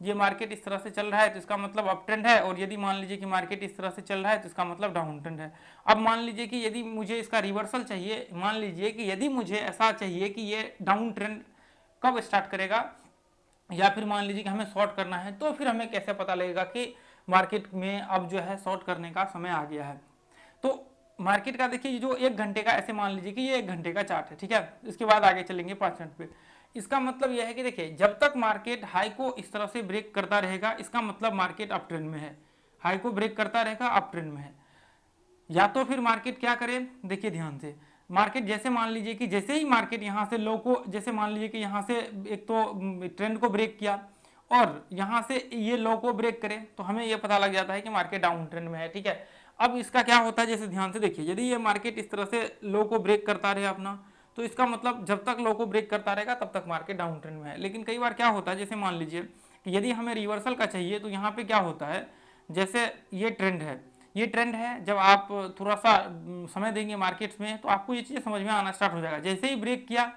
ये मार्केट इस तरह से चल रहा है तो इसका मतलब अप ट्रेंड है, और यदि मान लीजिए कि मार्केट इस तरह से चल रहा है तो इसका मतलब डाउन ट्रेंड है। अब मान लीजिए कि यदि मुझे इसका रिवर्सल चाहिए, मान लीजिए कि यदि मुझे ऐसा चाहिए कि ये डाउन ट्रेंड कब स्टार्ट करेगा, या फिर मान लीजिए कि हमें शॉर्ट करना है, तो फिर हमें कैसे पता लगेगा कि मार्केट में अब जो है शॉर्ट करने का समय आ गया है। तो मार्केट का देखिए जो 1 घंटे का, ऐसे मान लीजिए कि ये 1 घंटे का चार्ट है, ठीक है, इसके बाद आगे चलेंगे 5 मिनट पे। इसका मतलब यह है कि देखिए जब तक मार्केट हाई को इस तरह से ब्रेक करता रहेगा, इसका मतलब मार्केट अप ट्रेंड में है, हाई को ब्रेक करता रहेगा अप ट्रेंड में है। या तो फिर मार्केट क्या करे, देखिए ध्यान से, मार्केट जैसे मान लीजिए कि जैसे ही मार्केट यहाँ से लो को, जैसे मान लीजिए कि यहाँ से एक तो ट्रेंड को ब्रेक किया और यहाँ से ये लो को ब्रेक करे, तो हमें ये पता लग जाता है कि मार्केट डाउन ट्रेंड में है, ठीक है। अब इसका क्या होता है, जैसे ध्यान से देखिए, यदि ये मार्केट इस तरह से लो को ब्रेक करता रहे अपना, तो इसका मतलब जब तक लो को ब्रेक करता रहेगा तब तक मार्केट डाउन ट्रेंड में है। लेकिन कई बार क्या होता है, जैसे मान लीजिए कि यदि हमें रिवर्सल का चाहिए, तो यहाँ पे क्या होता है, जैसे ये ट्रेंड है, ये ट्रेंड है, जब आप थोड़ा सा समय देंगे मार्केट्स में तो आपको ये चीज़ें समझ में आना स्टार्ट हो जाएगा। जैसे ही ब्रेक किया,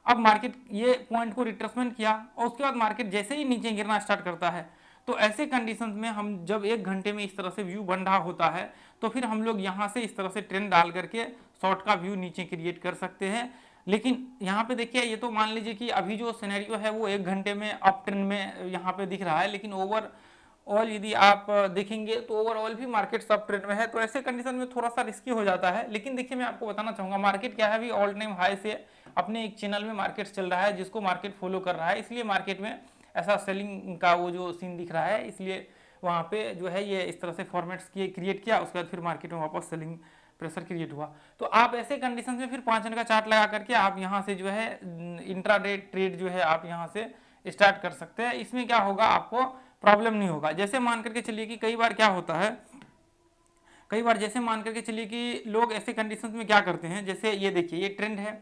अब मार्केट ये पॉइंट को रिट्रेसमेंट किया और उसके बाद मार्केट जैसे ही नीचे गिरना स्टार्ट करता है, तो ऐसे कंडीशंस में हम जब 1 घंटे में इस तरह से व्यू बन रहा होता है, तो फिर हम लोग यहाँ से इस तरह से ट्रेंड डाल करके शॉर्ट का व्यू नीचे क्रिएट कर सकते हैं। लेकिन यहाँ पे देखिए, ये तो मान लीजिए कि अभी जो सिनेरियो है वो 1 घंटे में अप ट्रेंड में यहाँ पे दिख रहा है, लेकिन ओवरऑल यदि आप देखेंगे तो ओवरऑल भी मार्केट सब ट्रेंड में है। तो ऐसे कंडीशन में थोड़ा सा रिस्की हो जाता है। लेकिन देखिए मैं आपको बताना चाहूँगा, मार्केट क्या है, अभी ऑल टाइम हाई से अपने एक चैनल में मार्केट चल रहा है जिसको मार्केट फॉलो कर रहा है, इसलिए मार्केट में ऐसा सेलिंग का वो जो सीन दिख रहा है, इसलिए वहाँ पे जो है ये इस तरह से फॉर्मेट्स क्रिएट किया, उसके बाद फिर मार्केट में वापस सेलिंग प्रेशर क्रिएट हुआ। तो आप ऐसे कंडीशन में फिर 5 मिनट का चार्ट लगा करके आप यहाँ से जो है इंट्राडे ट्रेड जो है आप यहाँ से स्टार्ट कर सकते हैं। इसमें क्या होगा, आपको प्रॉब्लम नहीं होगा। जैसे मान करके चलिए कि कई बार क्या होता है, कई बार जैसे मान करके चलिए कि लोग ऐसे कंडीशंस में क्या करते हैं, जैसे ये देखिए ये ट्रेंड है,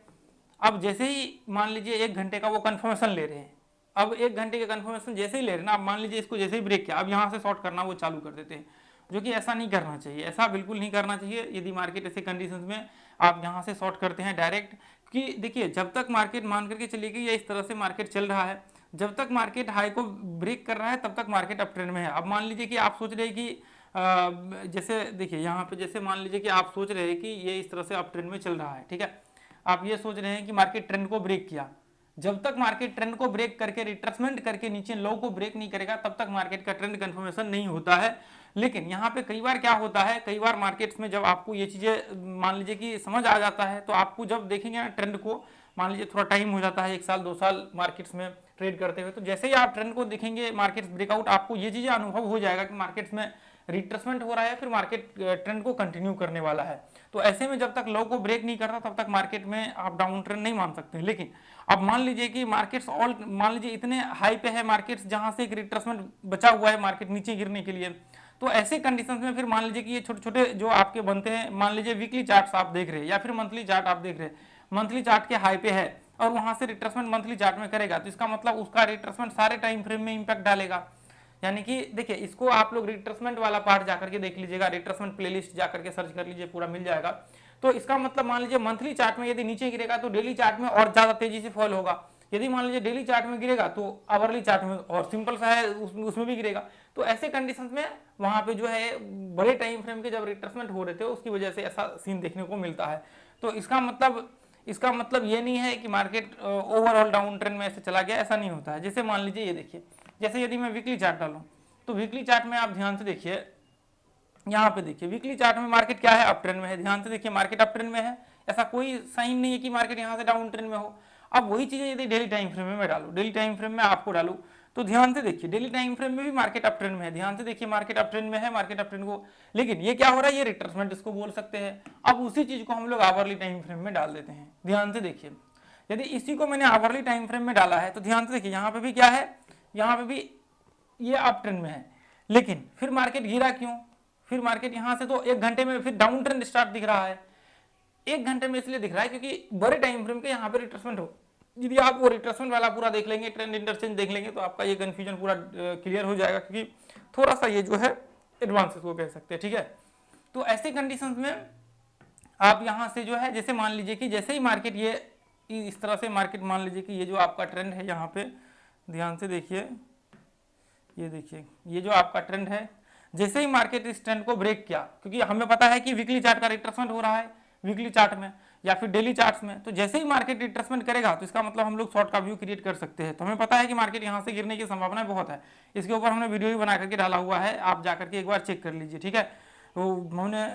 अब जैसे ही मान लीजिए 1 घंटे का वो कन्फर्मेशन ले रहे हैं, अब 1 घंटे का कन्फर्मेशन जैसे ही ले रहे हैं ना, अब मान लीजिए इसको जैसे ही ब्रेक किया, अब यहाँ से शॉर्ट करना वो चालू कर देते हैं, जो कि ऐसा नहीं करना चाहिए, ऐसा बिल्कुल नहीं करना चाहिए। यदि मार्केट ऐसे कंडीशंस में आप यहाँ से शॉर्ट करते हैं डायरेक्ट, कि देखिए जब तक मार्केट मान करके चलिए कि ये इस तरह से मार्केट चल रहा है, जब तक मार्केट हाई को ब्रेक कर रहा है तब तक मार्केट अप ट्रेंड में है। अब मान लीजिए कि आप सोच रहे हैं कि जैसे देखिए यहाँ पे जैसे मान लीजिए कि आप सोच रहे हैं कि ये इस तरह से अप ट्रेंड में चल रहा है, ठीक है, आप ये सोच रहे हैं कि मार्केट ट्रेंड को ब्रेक किया, जब तक मार्केट ट्रेंड को ब्रेक करके रिट्रेसमेंट करके नीचे लो को ब्रेक नहीं करेगा तब तक मार्केट का ट्रेंड कंफर्मेशन नहीं होता है। लेकिन यहाँ पे कई बार क्या होता है, कई बार मार्केट्स में जब आपको ये चीज़ें मान लीजिए कि समझ आ जाता है, तो आपको जब देखेंगे ना ट्रेंड को, मान लीजिए थोड़ा टाइम हो जाता है 1 साल 2 साल मार्केट्स में ट्रेड करते हुए, तो जैसे ही आप ट्रेंड को देखेंगे मार्केट्स ब्रेकआउट, आपको ये चीज़ें अनुभव हो जाएगा कि मार्केट्स में रिट्रेसमेंट हो रहा है, फिर मार्केट ट्रेंड को कंटिन्यू करने वाला है। तो ऐसे में जब तक लो को ब्रेक नहीं करता तब तक मार्केट में आप डाउन ट्रेंड नहीं मान सकते। लेकिन अब मान लीजिए कि मार्केट्स ऑल मान लीजिए इतने हाई पे है मार्केट्स, जहां से एक रिट्रेसमेंट बचा हुआ है मार्केट नीचे गिरने के लिए, तो ऐसे कंडीशंस में फिर मान लीजिए कि ये छोटे छोटे जो आपके बनते हैं, मान लीजिए वीकली चार्ट्स आप देख रहे हैं या फिर मंथली चार्ट आप देख रहे हैं, मंथली चार्ट के हाई पे है और वहां से रिट्रेसमेंट मंथली चार्ट में करेगा, तो इसका मतलब उसका रिट्रेसमेंट सारे टाइम फ्रेम में इंपैक्ट डालेगा। यानी कि देखिए इसको आप लोग रिट्रेसमेंट वाला पार्ट जाकर के देख लीजिएगा, रिट्रेसमेंट प्लेलिस्ट जाकर के सर्च कर लीजिए, पूरा मिल जाएगा। तो इसका मतलब मान लीजिए मंथली चार्ट में यदि नीचे गिरेगा तो डेली चार्ट में और ज्यादा तेजी से फॉल होगा, यदि मान लीजिए डेली चार्ट में गिरेगा तो आवरली चार्ट में, और सिंपल सा है उसमें भी गिरेगा। तो ऐसे कंडीशंस में वहां पे जो है बड़े टाइम फ्रेम के जब रिट्रेसमेंट हो रहे थे उसकी वजह से ऐसा सीन देखने को मिलता है। तो इसका मतलब ये नहीं है कि मार्केट ओवरऑल डाउन ट्रेंड में ऐसे चला गया, ऐसा नहीं होता है। जैसे मान लीजिए ये देखिए, जैसे यदि मैं वीकली चार्ट डालूं, तो वीकली चार्ट में आप ध्यान से देखिए, यहाँ पे देखिए वीकली चार्ट में मार्केट क्या है, अप ट्रेंड में है। ध्यान से देखिए मार्केट अप ट्रेंड में है, ऐसा कोई साइन नहीं है कि मार्केट यहाँ से डाउन ट्रेंड में हो। अब वही चीजें यदि डेली टाइम फ्रेम में मैं डालूं, डेली टाइम फ्रेम में आपको डालूं, तो ध्यान से देखिए डेली टाइम फ्रेम में भी मार्केट अप ट्रेंड में है। ध्यान से देखिए मार्केट अप ट्रेंड में है, मार्केट अप ट्रेंड को, लेकिन ये क्या हो रहा है, ये रिट्रेसमेंट इसको बोल सकते हैं। अब उसी चीज को हम लोग आवरली टाइम फ्रेम में डाल देते हैं। ध्यान से देखिए, यदि इसी को मैंने आवरली टाइम फ्रेम में डाला है, तो ध्यान से देखिए यहाँ पे भी क्या है, यहाँ पे भी ये अप ट्रेंड में है, लेकिन फिर मार्केट गिरा क्यों, फिर मार्केट यहां से तो 1 घंटे में फिर डाउन ट्रेंड स्टार्ट दिख रहा है। 1 घंटे में इसलिए दिख रहा है क्योंकि बड़े टाइम फ्रेम के यहाँ पे रिट्रेसमेंट हो, यदि आप वो रिट्रेसमेंट वाला पूरा देख लेंगे, ट्रेंड इंटरचेंज देख लेंगे, तो आपका ये कंफ्यूजन पूरा क्लियर हो जाएगा, क्योंकि थोड़ा सा ये जो है एडवांस को कह सकते हैं, ठीक है। तो ऐसे कंडीशंस में आप यहाँ से जो है, जैसे मान लीजिए कि जैसे ही मार्केट ये इस तरह से मार्केट मान लीजिए कि ये जो आपका ट्रेंड है यहाँ पे, ध्यान से देखिए ये देखिए ये जो आपका ट्रेंड है, जैसे ही मार्केट इस ट्रेंड को ब्रेक किया, क्योंकि हमें पता है कि वीकली चार्ट का रिट्रेसमेंट हो रहा है वीकली चार्ट में या फिर डेली चार्ट्स में, तो जैसे ही मार्केट रिट्रेसमेंट करेगा तो इसका मतलब हम लोग शॉर्ट का व्यू क्रिएट कर सकते हैं। तो हमें पता है कि मार्केट यहाँ से गिरने की संभावना बहुत है, इसके ऊपर हमने वीडियो भी बना करके डाला हुआ है, आप जाकर के एक बार चेक कर लीजिए, ठीक है। तो हमने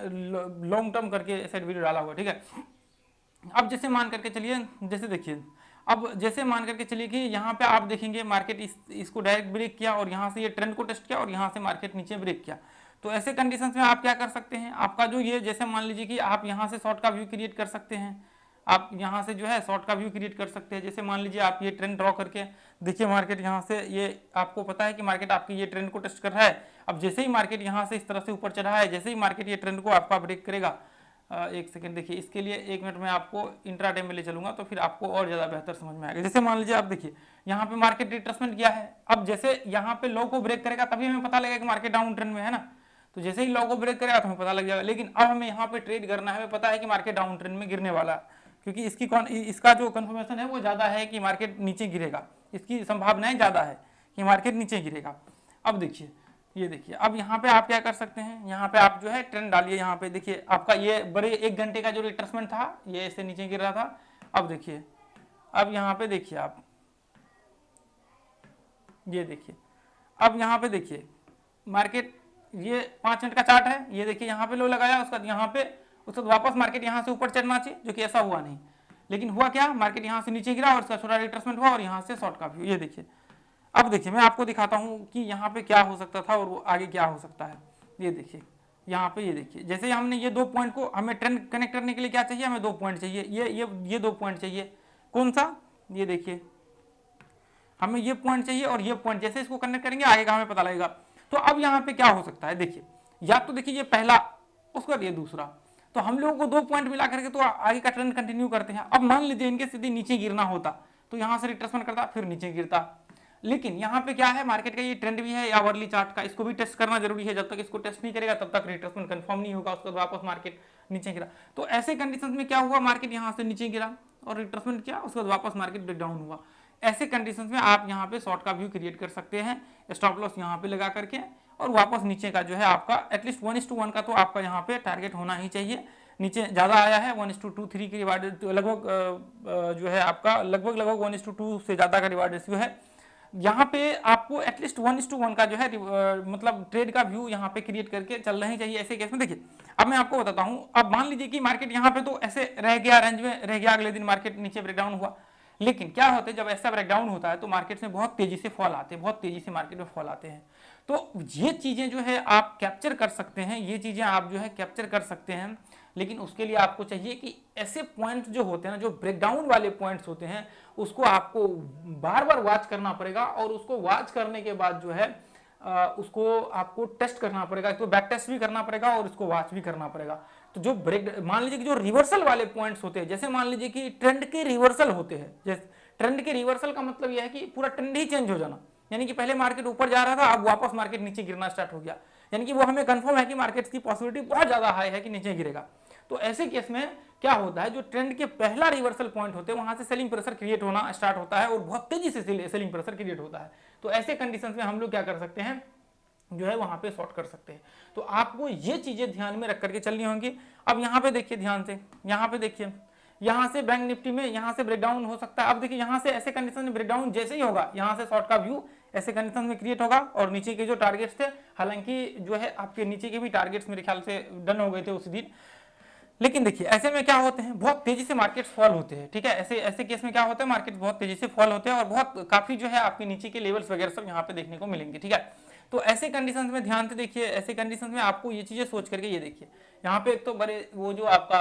लॉन्ग टर्म करके ऐसे वीडियो डाला हुआ, ठीक है। अब जैसे मान करके चलिए, जैसे देखिए अब जैसे मान करके चलिए कि यहाँ पे आप देखेंगे मार्केट इसको डायरेक्ट ब्रेक किया और यहाँ से ये ट्रेंड को टेस्ट किया और यहाँ से मार्केट नीचे ब्रेक किया। तो ऐसे कंडीशंस में आप क्या कर सकते हैं, आपका जो ये जैसे मान लीजिए कि आप यहाँ से शॉर्ट का व्यू क्रिएट कर सकते हैं, आप यहाँ से जो है शॉर्ट का व्यू क्रिएट कर सकते हैं। जैसे मान लीजिए आप ये ट्रेंड ड्रॉ करके देखिए मार्केट यहाँ से, ये आपको पता है कि मार्केट आपकी ये ट्रेंड को टेस्ट कर रहा है। अब जैसे ही मार्केट यहाँ से इस तरह से ऊपर चढ़ा है, जैसे ही मार्केट ये ट्रेंड को आपका ब्रेक करेगा, एक सेकंड देखिए, इसके लिए 1 मिनट में आपको इंट्राडे में ले चलूंगा तो फिर आपको और ज़्यादा बेहतर समझ में आएगा। जैसे मान लीजिए आप देखिए यहाँ पे मार्केट रिट्रेसमेंट किया है, अब जैसे यहाँ पे लो को ब्रेक करेगा तभी हमें पता लगेगा कि मार्केट डाउन ट्रेंड में है ना, तो जैसे ही लो को ब्रेक करेगा तो हमें पता लग जाएगा। लेकिन अब हमें यहाँ पे ट्रेड करना है, हमें पता है कि मार्केट डाउन ट्रेंड में गिरने वाला है, क्योंकि इसका जो कन्फर्मेशन है वो ज़्यादा है कि मार्केट नीचे गिरेगा, इसकी संभावनाएं ज़्यादा है कि मार्केट नीचे गिरेगा। अब देखिए ये देखिए, अब यहाँ पे आप क्या कर सकते हैं, यहाँ पे आप जो है ट्रेंड डालिए, यहाँ पे देखिए आपका ये बड़े 1 घंटे का जो रिट्रेसमेंट था ये ऐसे नीचे गिर रहा था। अब देखिए, अब यहाँ पे देखिए आप, ये देखिए अब यहाँ पे देखिए मार्केट, ये 5 मिनट का चार्ट है, ये देखिए यहाँ पे लो लगाया, उसका यहाँ पे उसके बाद वापस मार्केट यहाँ से ऊपर चढ़ना चाहिए, जो कि ऐसा हुआ नहीं। लेकिन हुआ क्या, मार्केट यहाँ से नीचे गिरा और इसका छोटा रिट्रेसमेंट हुआ और यहाँ से शॉर्ट का व्यू। ये देखिए, अब देखिए मैं आपको दिखाता हूँ कि यहाँ पे क्या हो सकता था और वो आगे क्या हो सकता है। ये देखिए यहाँ पे, ये देखिए जैसे हमने ये 2 पॉइंट को, हमें ट्रेंड कनेक्ट करने के लिए क्या चाहिए, हमें 2 पॉइंट चाहिए, ये 2 पॉइंट चाहिए। कौन सा, ये देखिए हमें ये पॉइंट चाहिए और ये पॉइंट, जैसे इसको कनेक्ट करेंगे आगे का हमें पता लगेगा। तो अब यहाँ पे क्या हो सकता है, देखिए या तो देखिए ये पहला, उसके बाद ये दूसरा, तो हम लोगों को 2 पॉइंट मिला करके तो आगे का ट्रेंड कंटिन्यू करते हैं। अब मान लीजिए इनके सीधे नीचे गिरना होता तो यहाँ से रिट्रेसमेंट करता फिर नीचे गिरता, लेकिन यहाँ पे क्या है, मार्केट का ये ट्रेंड भी है या वर्ली चार्ट का, इसको भी टेस्ट करना जरूरी है। जब तक इसको टेस्ट नहीं करेगा तब तक रिट्रेसमेंट कंफर्म नहीं होगा, उसके बाद वापस मार्केट नीचे गिरा। तो ऐसे कंडीशंस में क्या हुआ, मार्केट यहाँ से नीचे गिरा और रिट्रेसमेंट किया, उसके बाद वापस मार्केट ब्रेकडाउन हुआ। ऐसे कंडीशंस में आप यहाँ पे शॉर्ट का व्यू क्रिएट कर सकते हैं, स्टॉप लॉस यहाँ पे लगा करके, और वापस नीचे का जो है आपका एटलीस्ट 1:1 का तो आपका यहाँ पे टारगेट होना ही चाहिए। नीचे ज़्यादा आया है 1:2-3 की रिवार्ड लगभग जो है आपका लगभग 1:2 से ज़्यादा का रिवार्ड रेशियो है। यहाँ पे आपको एटलीस्ट 1:1 का जो है मतलब ट्रेड का व्यू यहाँ पे क्रिएट करके चलना ही चाहिए ऐसे केस में। देखिए अब मैं आपको बताता हूँ, अब मान लीजिए कि मार्केट यहाँ पे तो ऐसे रह गया, रेंज में रह गया, अगले दिन मार्केट नीचे ब्रेकडाउन हुआ। लेकिन क्या होता है, जब ऐसा ब्रेकडाउन होता है तो मार्केट में बहुत तेजी से फॉल आते हैं, बहुत तेजी से मार्केट में फॉल आते हैं। तो ये चीजें जो है आप कैप्चर कर सकते हैं, ये चीजें आप जो है कैप्चर कर सकते हैं। लेकिन उसके लिए आपको चाहिए कि ऐसे पॉइंट्स जो होते हैं ना, जो ब्रेकडाउन वाले पॉइंट्स होते हैं, उसको आपको बार बार वॉच करना पड़ेगा, और उसको वॉच करने के बाद जो है उसको आपको टेस्ट करना पड़ेगा, तो बैक टेस्ट भी करना पड़ेगा और उसको वॉच भी करना पड़ेगा। तो जो मान लीजिए कि जो रिवर्सल वाले पॉइंट्स होते हैं, जैसे मान लीजिए कि ट्रेंड के रिवर्सल होते हैं, जैसे ट्रेंड के रिवर्सल का मतलब यह है कि पूरा ट्रेंड ही चेंज हो जाना, यानी कि पहले मार्केट ऊपर जा रहा था, अब वापस मार्केट नीचे गिरना स्टार्ट हो गया, यानी कि वो हमें कंफर्म है कि मार्केट की पॉसिबिलिटी बहुत ज्यादा हाई है कि नीचे गिरेगा। तो ऐसे केस में क्या होता है, जो ट्रेंड के पहला रिवर्सल पॉइंट होते हैं वहां से सेलिंग प्रेशर क्रिएट होना स्टार्ट होता है और बहुत तेजी से सेलिंग प्रेशर क्रिएट होता है। तो ऐसे कंडीशंस में हम लोग क्या कर सकते हैं, जो है वहां पे शॉर्ट कर सकते हैं। तो आपको ये चीजें ध्यान में रख करके चलनी होंगी। अब यहाँ पे देखिए ध्यान से, यहाँ पे देखिए, यहाँ से बैंक निफ्टी में यहाँ से ब्रेकडाउन हो सकता है। अब देखिए यहाँ से ऐसे कंडीशन में ब्रेकडाउन जैसे ही होगा, यहाँ से शॉर्ट का व्यू ऐसे कंडीशन में क्रिएट होगा, और नीचे के जो टारगेट्स थे, हालांकि जो है आपके नीचे के भी टारगेट्स मेरे ख्याल से डन हो गए थे उस दिन। लेकिन देखिए ऐसे में क्या होते हैं, बहुत तेजी से मार्केट फॉल होते हैं, ठीक है। ऐसे ऐसे केस में क्या होता है, मार्केट बहुत तेजी से फॉल होते हैं और बहुत काफी जो है आपके नीचे के लेवल्स वगैरह सब यहाँ पे देखने को मिलेंगे, ठीक है। तो ऐसे कंडीशंस में ध्यान से देखिए, ऐसे कंडीशंस में आपको ये चीजें सोच करके ये देखिए, यहाँ पे एक तो बड़े वो जो आपका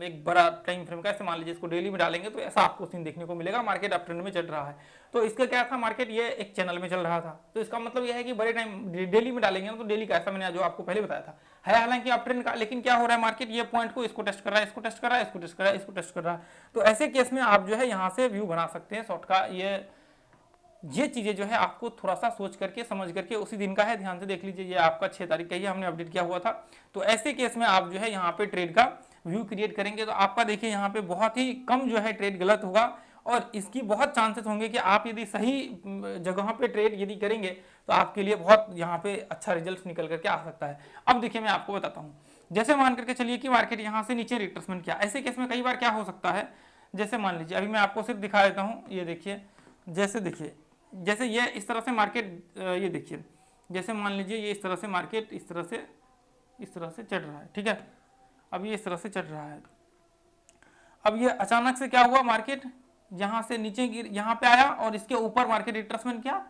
एक बड़ा टाइम फ्रेम का, ऐसे मान लीजिए इसको डेली में डालेंगे तो ऐसा आपको सीन देखने को मिलेगा, मार्केट अप ट्रेंड में चल रहा है। तो इसका क्या था, मार्केट ये एक चैनल में चल रहा था, तो इसका मतलब यह है कि बड़े टाइम डेली में डालेंगे ना, तो डेली का ऐसा मैंने जो आपको पहले बताया था है हालांकि अप ट्रेंड का, लेकिन क्या हो रहा है, मार्केट ये पॉइंट को इसको टेस्ट कर रहा है, इसको टेस्ट कर रहा है, इसको टेस्ट कर रहा है, इसको टेस्ट कर रहा है। तो ऐसे केस में आप जो है यहाँ से व्यू बना सकते हैं शॉर्ट का। ये चीजें जो है आपको थोड़ा सा सोच करके समझ करके, उसी दिन का है, ध्यान से देख लीजिए, ये आपका 6 तारीख का ही हमने अपडेट किया हुआ था। तो ऐसे केस में आप जो है यहाँ पे ट्रेड का व्यू क्रिएट करेंगे तो आपका देखिए यहाँ पे बहुत ही कम जो है ट्रेड गलत होगा, और इसकी बहुत चांसेस होंगे कि आप यदि सही जगहों पे ट्रेड यदि करेंगे तो आपके लिए बहुत यहाँ पे अच्छा रिजल्ट निकल करके आ सकता है। अब देखिए मैं आपको बताता हूँ, जैसे मान करके चलिए कि मार्केट यहाँ से नीचे रिट्रेसमेंट किया, ऐसे केस में कई बार क्या हो सकता है, जैसे मान लीजिए अभी मैं आपको सिर्फ दिखा देता हूँ, ये देखिए, जैसे देखिए, जैसे ये इस तरह से मार्केट, ये देखिए, जैसे मान लीजिए ये इस तरह से मार्केट इस तरह से चढ़ रहा है, ठीक है, अब ये इस तरह से चढ़ रहा है, अब ये अचानक से क्या हुआ, मार्केट यहाँ से नीचे गिर, यहाँ पे आया और इसके ऊपर मार्केट रिट्रेसमेंट किया,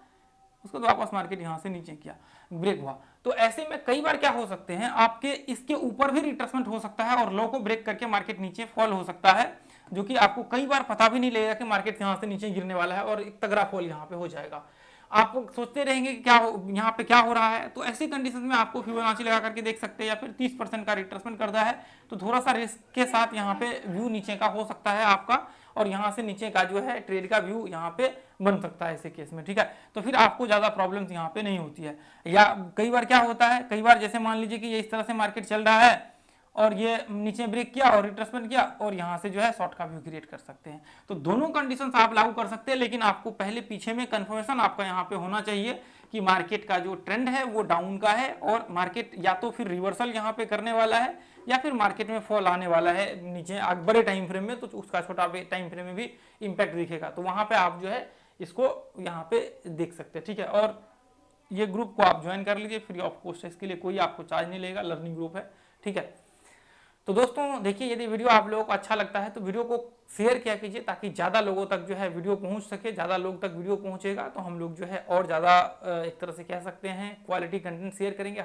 उसको तो वापस मार्केट यहाँ से नीचे किया, ब्रेक हुआ। तो ऐसे में कई बार क्या हो सकते हैं, आपके इसके ऊपर भी रिट्रेसमेंट हो सकता है और लो को ब्रेक करके मार्केट नीचे फॉल हो सकता है, जो कि आपको कई बार पता भी नहीं लगेगा कि मार्केट यहाँ से नीचे गिरने वाला है और एक तगड़ा फॉल यहाँ पे हो जाएगा। आप सोचते रहेंगे कि क्या यहाँ पे क्या हो रहा है, तो ऐसी कंडीशन में आपको फिबोनाची लगा करके देख सकते हैं, या फिर 30% का रिट्रेसमेंट करता है तो थोड़ा सा रिस्क के साथ यहाँ पे व्यू नीचे का हो सकता है आपका, और यहाँ से नीचे का जो है ट्रेड का व्यू यहाँ पे बन सकता है ऐसे केस में, ठीक है। तो फिर आपको ज़्यादा प्रॉब्लम्स यहाँ पे नहीं होती है। या कई बार क्या होता है, कई बार जैसे मान लीजिए कि ये इस तरह से मार्केट चल रहा है और ये नीचे ब्रेक किया और रिट्रेसमेंट किया और यहाँ से जो है शॉर्ट का व्यू क्रिएट कर सकते हैं। तो दोनों कंडीशंस आप लागू कर सकते हैं, लेकिन आपको पहले पीछे में कंफर्मेशन आपका यहाँ पे होना चाहिए कि मार्केट का जो ट्रेंड है वो डाउन का है और मार्केट या तो फिर रिवर्सल यहाँ पे करने वाला है या फिर मार्केट में फॉल आने वाला है नीचे बड़े टाइम फ्रेम में, तो उसका छोटा टाइम फ्रेम में भी इम्पैक्ट दिखेगा। तो वहाँ पे आप जो है इसको यहाँ पे देख सकते हैं, ठीक है। और ये ग्रुप को आप ज्वाइन कर लीजिए फ्री ऑफ कॉस्ट, इसके लिए कोई आपको चार्ज नहीं लगेगा, लर्निंग ग्रुप है, ठीक है। तो दोस्तों देखिए, यदि वीडियो आप लोगों को अच्छा लगता है तो वीडियो को शेयर किया कीजिए, ताकि ज़्यादा लोगों तक जो है वीडियो पहुंच सके। ज़्यादा लोग तक वीडियो पहुंचेगा तो हम लोग जो है और ज़्यादा एक तरह से कह सकते हैं क्वालिटी कंटेंट शेयर करेंगे।